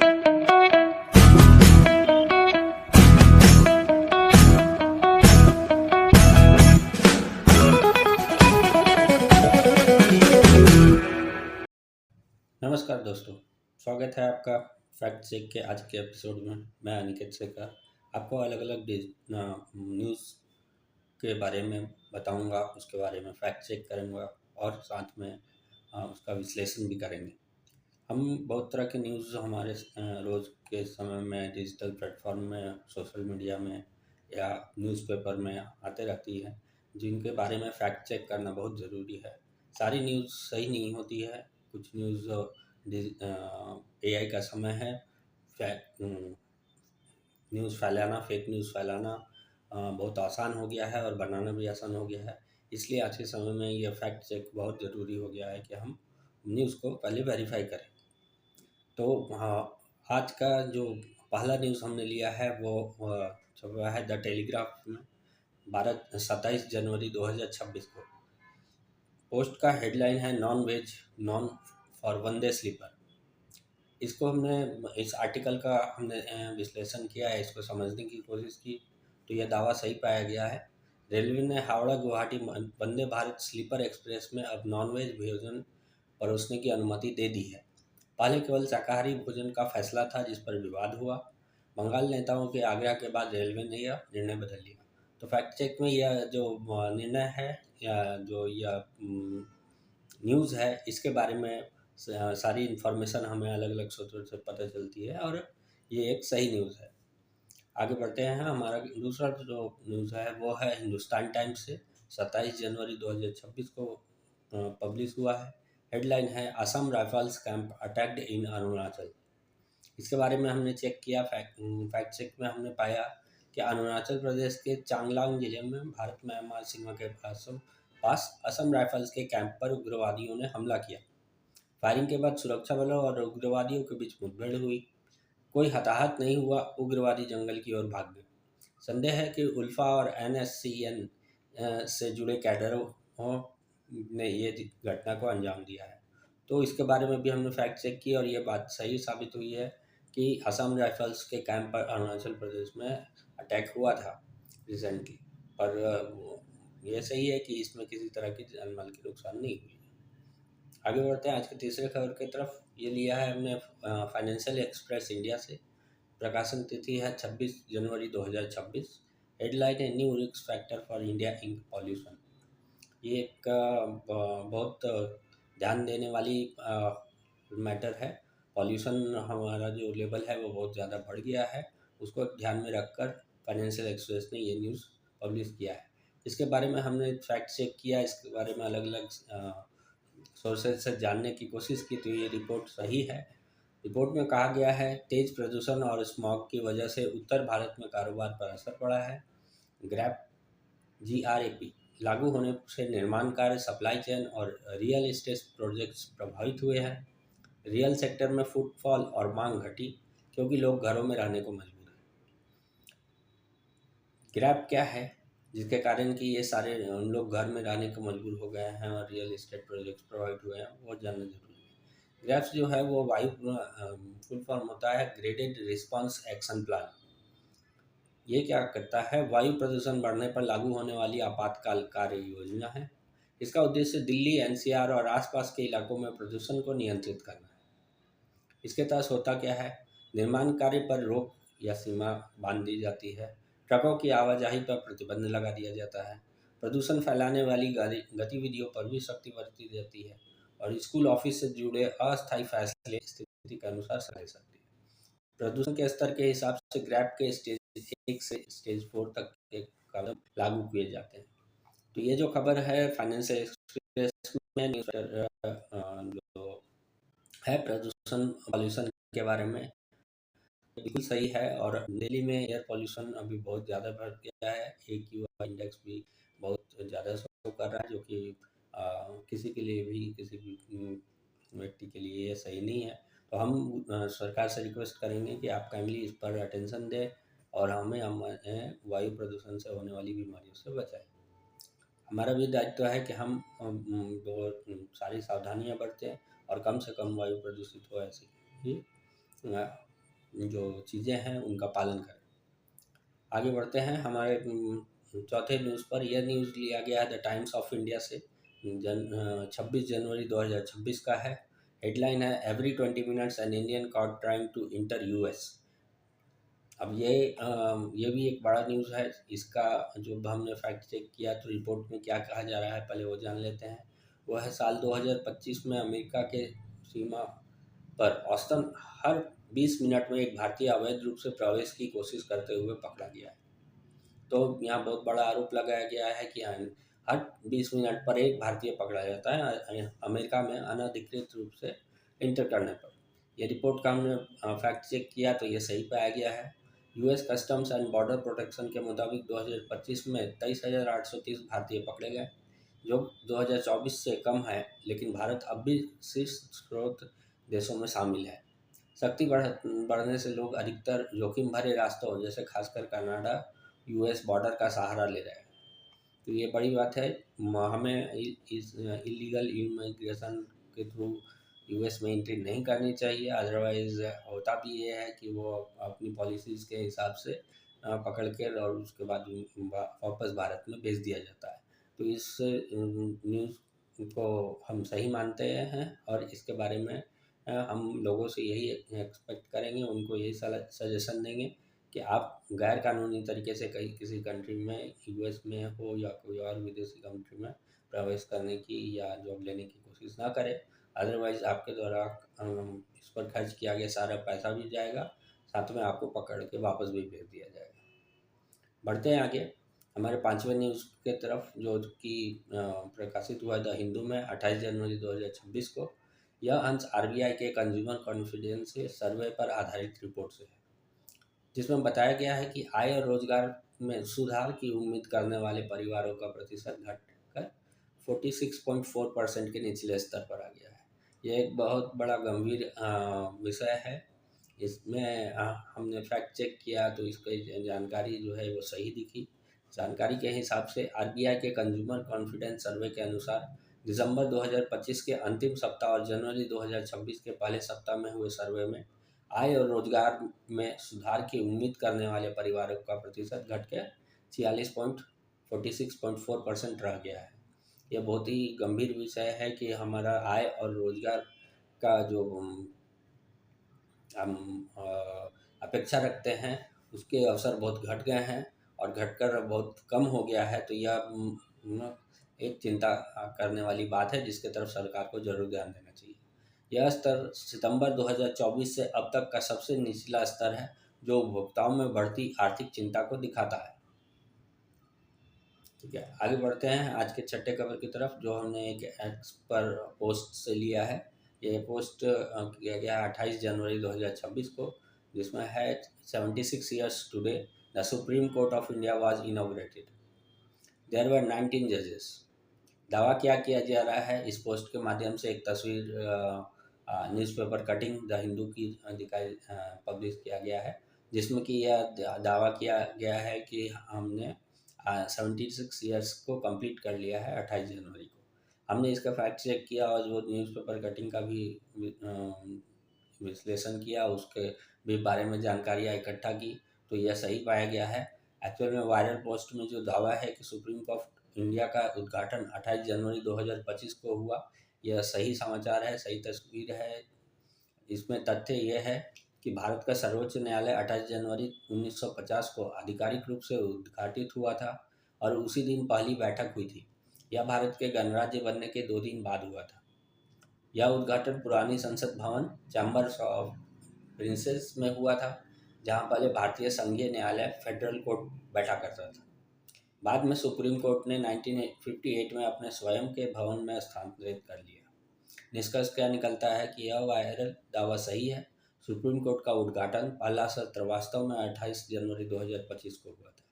नमस्कार दोस्तों, स्वागत है आपका फैक्ट चेक के आज के एपिसोड में। मैं अनिकेत शेखर आपको अलग अलग न्यूज़ के बारे में बताऊंगा, उसके बारे में फैक्ट चेक करूंगा और साथ में उसका विश्लेषण भी करेंगे। हम बहुत तरह के न्यूज़ हमारे रोज़ के समय में डिजिटल प्लेटफॉर्म में, सोशल मीडिया में या न्यूज़पेपर में आते रहती है, जिनके बारे में फैक्ट चेक करना बहुत ज़रूरी है। सारी न्यूज़ सही नहीं होती है। कुछ न्यूज़ एआई का समय है। फैक्ट न्यूज़ फैलाना, फेक न्यूज़ फैलाना बहुत आसान हो गया है और बनाना भी आसान हो गया है। इसलिए आज के समय में यह फैक्ट चेक बहुत ज़रूरी हो गया है कि हम न्यूज़ को पहले वेरीफाई करें। तो आज का जो पहला न्यूज़ हमने लिया है वो छपा है द टेलीग्राफ में 27 जनवरी 2026 को। पोस्ट का हेडलाइन है non veg none for Vande sleeper. इसको हमने इस आर्टिकल का हमने विश्लेषण किया है, इसको समझने की कोशिश की तो यह दावा सही पाया गया है। रेलवे ने हावड़ा गुवाहाटी वंदे भारत स्लीपर एक्सप्रेस में अब नॉनवेज भोजन परोसने की अनुमति दे दी है। पहले केवल शाकाहारी भोजन का फैसला था, जिस पर विवाद हुआ। बंगाल नेताओं के आग्रह के बाद रेलवे ने यह निर्णय बदल लिया। तो फैक्ट चेक में यह जो निर्णय है या जो यह न्यूज़ है, इसके बारे में सारी इन्फॉर्मेशन हमें अलग अलग स्रोतों से पता चलती है और ये एक सही न्यूज़ है। आगे बढ़ते हैं। हमारा दूसरा जो न्यूज़ है वो है हिंदुस्तान टाइम्स से 27 जनवरी 2026 को पब्लिश हुआ है। हेडलाइन है असम राइफल्स कैंप अटैक्ड इन अरुणाचल। इसके बारे में हमने चेक किया। फैक्ट चेक में हमने पाया कि अरुणाचल प्रदेश के चांगलांग जिले में भारत म्यांमार सीमा के पास असम राइफल्स के कैंप पर उग्रवादियों ने हमला किया। फायरिंग के बाद सुरक्षा बलों और उग्रवादियों के बीच मुठभेड़ हुई। कोई हताहत नहीं हुआ। उग्रवादी जंगल की ओर भाग गए। संदेह है कि उल्फा और एनएससीएन से जुड़े कैडरों ने ये घटना को अंजाम दिया है। तो इसके बारे में भी हमने फैक्ट चेक की और ये बात सही साबित हुई है कि असम राइफल्स के कैंप पर अरुणाचल प्रदेश में अटैक हुआ था रिसेंटली। पर यह सही है कि इसमें किसी तरह की जान माल की नुकसान नहीं हुई। आगे बढ़ते हैं आज के तीसरे खबर की तरफ। ये लिया है हमने फाइनेंशियल एक्सप्रेस इंडिया से। प्रकाशन तिथि है 26 जनवरी 2026। हेडलाइन है new risk factor for India Inc pollution. ये एक बहुत ध्यान देने वाली मैटर है। पॉल्यूशन हमारा जो लेवल है वो बहुत ज़्यादा बढ़ गया है, उसको ध्यान में रखकर फाइनेंशियल एक्सप्रेस ने ये न्यूज़ पब्लिश किया है। इसके बारे में हमने फैक्ट चेक किया, इसके बारे में अलग अलग सोर्सेज से जानने की कोशिश की तो ये रिपोर्ट सही है। रिपोर्ट में कहा गया है तेज प्रदूषण और स्मॉग की वजह से उत्तर भारत में कारोबार पर असर पड़ा है। ग्रैप GRAP लागू होने से निर्माण कार्य, सप्लाई चेन और रियल एस्टेट प्रोजेक्ट्स प्रभावित हुए हैं। रियल सेक्टर में फुटफॉल और मांग घटी क्योंकि लोग घरों में रहने को मजबूर हैं। ग्रैप क्या है जिसके कारण कि ये सारे लोग घर में रहने को मजबूर हो गए हैं और रियल एस्टेट प्रोजेक्ट्स प्रभावित हुए हैं, वो जानना जरूरी है। ग्रैप्स जो है वो वायु फुल फॉर्म होता है ग्रेडेड रिस्पांस एक्शन प्लान। ये क्या करता है, वायु प्रदूषण बढ़ने पर लागू होने वाली आपातकाल कार्य योजना है। इसका उद्देश्य दिल्ली, NCR और आसपास के इलाकों में प्रदूषण को नियंत्रित करना है। इसके तहत होता क्या है, निर्माण कार्य पर रोक या सीमा बांध दी जाती है। ट्रकों की आवाजाही पर प्रतिबंध लगा दिया जाता है। प्रदूषण फैलाने वाली गतिविधियों पर भी सख्ती बरती जाती है और स्कूल, ऑफिस से जुड़े अस्थायी फैसले स्थिति के अनुसार ले सकते हैं। प्रदूषण के स्तर के हिसाब से ग्रैप के स्टेज 1 से स्टेज 4 तक के कदम लागू किए जाते हैं। तो ये जो खबर है फाइनेंशियल एक्सप्रेस में जो है प्रदूषण पॉल्यूशन के बारे में, बिल्कुल सही है। और दिल्ली में एयर पॉल्यूशन अभी बहुत ज़्यादा बढ़ गया है। AQI इंडेक्स भी बहुत ज़्यादा शो कर रहा है, जो कि किसी के लिए भी, किसी भी व्यक्ति के लिए ये सही नहीं है। तो हम सरकार से रिक्वेस्ट करेंगे कि आप काइंडली इस पर अटेंशन दें और हमें वायु प्रदूषण से होने वाली बीमारियों से बचाएं। हमारा भी दायित्व है कि हम सारी सावधानियां बरतें और कम से कम वायु प्रदूषित हो, ऐसी ही जो चीज़ें हैं उनका पालन करें। आगे बढ़ते हैं हमारे चौथे न्यूज़ पर। यह न्यूज़ लिया गया है द टाइम्स ऑफ इंडिया से, 26 जनवरी 2026 का है। हेडलाइन है every 20 minutes an Indian caught trying to enter US. अब ये भी एक बड़ा न्यूज़ है। इसका जो हमने फैक्ट चेक किया तो रिपोर्ट में क्या कहा जा रहा है पहले वो जान लेते हैं। वो है साल 2025 में अमेरिका के सीमा पर औसतन हर 20 मिनट में एक भारतीय अवैध रूप से प्रवेश की कोशिश करते हुए पकड़ा गया है। तो यहाँ बहुत बड़ा आरोप लगाया गया है कि हर 20 मिनट पर एक भारतीय पकड़ा जाता है अमेरिका में अनधिकृत रूप से इंटर करने पर। यह रिपोर्ट का हमने फैक्ट चेक किया तो ये सही पाया गया है। US customs and border protection के मुताबिक 2025 में 23,830 भारतीय पकड़े गए, जो 2024 से कम है, लेकिन भारत अब भी शीर्ष स्रोत देशों में शामिल है। शक्ति बढ़ने से लोग अधिकतर जोखिम भरे रास्तों जैसे खासकर कनाडा यूएस बॉर्डर का सहारा ले रहे हैं। तो ये बड़ी बात है। हमें इस इलीगल इमिग्रेशन के थ्रू यूएस में एंट्री नहीं करनी चाहिए। अदरवाइज़ होता भी ये है कि वो अपनी पॉलिसीज़ के हिसाब से पकड़ के और उसके बाद वापस भारत में भेज दिया जाता है। तो इस न्यूज़ को हम सही मानते हैं और इसके बारे में हम लोगों से यही एक्सपेक्ट करेंगे, उनको यही सजेशन देंगे कि आप गैर कानूनी तरीके से कहीं किसी कंट्री में यूएस में हो या कोई और विदेशी कंट्री में प्रवेश करने की या जॉब लेने की कोशिश ना करें। अदरवाइज़ आपके द्वारा इस पर खर्च किया गया सारा पैसा भी जाएगा, साथ में आपको पकड़ के वापस भी भेज दिया जाएगा। बढ़ते हैं आगे हमारे पांचवें न्यूज़ के तरफ, जो कि प्रकाशित हुआ द हिंदू में 28 जनवरी 2026 को। यह अंश आरबीआई के कंज्यूमर कॉन्फिडेंस सर्वे पर आधारित रिपोर्ट से है, जिसमें बताया गया है कि आय और रोजगार में सुधार की उम्मीद करने वाले परिवारों का प्रतिशत घटकर 46.4% के निचले स्तर पर आ गया है। यह एक बहुत बड़ा गंभीर विषय है। इसमें हमने फैक्ट चेक किया तो इसकी जानकारी जो है वो सही दिखी। जानकारी के हिसाब से आरबीआई के कंज्यूमर कॉन्फिडेंस सर्वे के अनुसार दिसंबर 2025 के अंतिम सप्ताह और जनवरी 2026 के पहले सप्ताह में हुए सर्वे में आय और रोजगार में सुधार की उम्मीद करने वाले परिवारों का प्रतिशत घट के 46.4% रह गया है। यह बहुत ही गंभीर विषय है कि हमारा आय और रोजगार का जो हम अपेक्षा रखते हैं उसके अवसर बहुत घट गए हैं और घटकर बहुत कम हो गया है। तो यह एक चिंता करने वाली बात है जिसके तरफ सरकार को जरूर ध्यान देना चाहिए। यह स्तर सितंबर 2024 से अब तक का सबसे निचला स्तर है, जो उपभोक्ताओं में बढ़ती आर्थिक चिंता को दिखाता है। ठीक है, आगे बढ़ते हैं आज के छठे खबर की तरफ, जो हमने एक एक्स पर पोस्ट से लिया है। ये पोस्ट किया गया 28 जनवरी 2026 को, जिसमें है 76 years today the Supreme Court of India was inaugurated, there were 19 जजेस। दावा क्या किया जा रहा है इस पोस्ट के माध्यम से, एक तस्वीर न्यूज़पेपर कटिंग द हिंदू की दिखाई पब्लिश किया गया है, जिसमें कि यह दावा किया गया है कि हमने 76 ईयर्स को कंप्लीट कर लिया है 28 जनवरी को। हमने इसका फैक्ट चेक किया और जो न्यूज़पेपर कटिंग का भी विश्लेषण किया, उसके भी बारे में जानकारियाँ इकट्ठा की, तो यह सही पाया गया है। एक्चुअल में वायरल पोस्ट में जो दावा है कि सुप्रीम कोर्ट इंडिया का उद्घाटन 28 जनवरी 2025 को हुआ, यह सही समाचार है, सही तस्वीर है। इसमें तथ्य यह है कि भारत का सर्वोच्च न्यायालय 28 जनवरी 1950 को आधिकारिक रूप से उद्घाटित हुआ था और उसी दिन पहली बैठक हुई थी। यह भारत के गणराज्य बनने के 2 दिन बाद हुआ था। यह उद्घाटन पुरानी संसद भवन चैम्बर्स ऑफ प्रिंसेस में हुआ था, जहां पहले भारतीय संघीय न्यायालय फेडरल कोर्ट बैठा करता था। बाद में सुप्रीम कोर्ट ने 1958 में अपने स्वयं के भवन में स्थानांतरित कर लिया। निष्कर्ष क्या निकलता है कि यह वायरल दावा सही है। सुप्रीम कोर्ट का उद्घाटन पहला सत्र वास्तव में 28 जनवरी 2025 को हुआ था।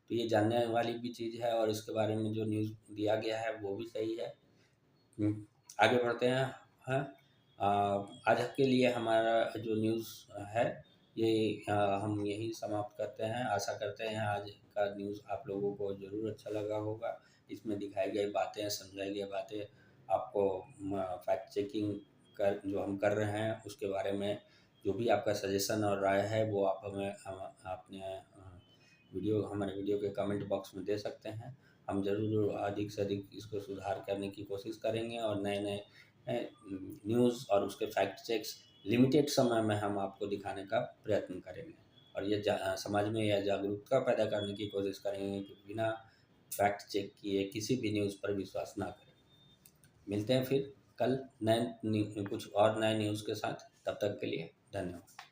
तो ये जानने वाली भी चीज़ है और इसके बारे में जो न्यूज़ दिया गया है वो भी सही है। आगे बढ़ते हैं। हाँ, आज के लिए हमारा जो न्यूज़ है ये हम यही समाप्त करते हैं। आशा करते हैं आज का न्यूज़ आप लोगों को ज़रूर अच्छा लगा होगा। इसमें दिखाई गई बातें, समझाई गई बातें आपको फैक्ट चेकिंग कर जो हम कर रहे हैं उसके बारे में जो भी आपका सजेशन और राय है वो आप हमें अपने हमारे वीडियो के कमेंट बॉक्स में दे सकते हैं। हम ज़रूर अधिक से अधिक इसको सुधार करने की कोशिश करेंगे और नए नए न्यूज़ और उसके फैक्ट चेक्स लिमिटेड समय में हम आपको दिखाने का प्रयत्न करेंगे। और ये समाज में यह जागरूकता पैदा करने की कोशिश करेंगे कि बिना फैक्ट चेक किए किसी भी न्यूज़ पर विश्वास ना करें। मिलते हैं फिर कल कुछ और नए न्यूज़ के साथ। तब तक के लिए धन्यवाद।